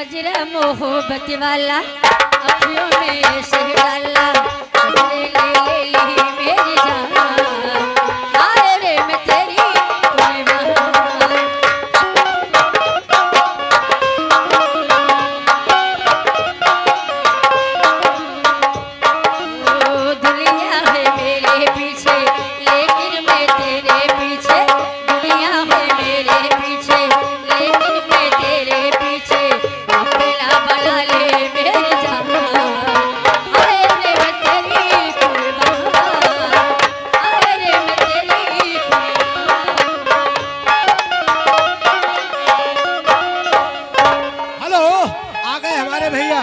गजरा मोहब्बत वाला अखियों में से डाला ले ले ले मेरी जान आए रे मैं तेरी दुनिया है मेरे पीछे लेकिन मैं तेरे पीछे दुनिया है मेरे पीछे लेकिन मैं तेरे पीछे अपना बना ले मेरी जान अरे रे मैं तेरी कुर्बान अरे रे मैं तेरी हेलो, आ गए हमारे भैया,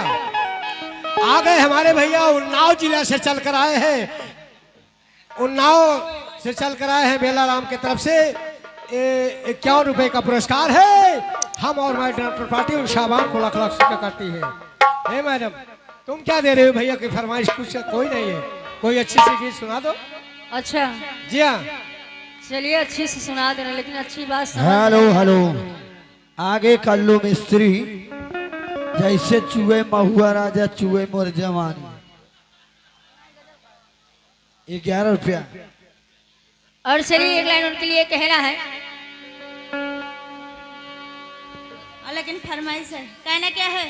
आ गए हमारे भैया। उन्नाव जिला से चलकर आए हैं, उन्नाव से चलकर आए हैं बेलाराम की तरफ से 51 रुपए का पुरस्कार है। हम और हमारे डॉक्टर पार्टी उन शाबान को लाख लाख शुक्र करती है। हे मैडम, तुम क्या दे रहे हो भैया की फरमाइश? कुछ कोई नहीं है, कोई अच्छी सी गीत सुना दो। अच्छा जी हाँ, चलिए अच्छी से सुना देना लेकिन अच्छी बात हेलो हेलो, आगे कर लो मिस्त्री, जैसे चूहे महुआ राजा चूहे मोर जवानी। 11 रुपया। और चलिए एक लाइन उनके लिए कहना है। लेकिन फरमाइश है, कहना क्या है?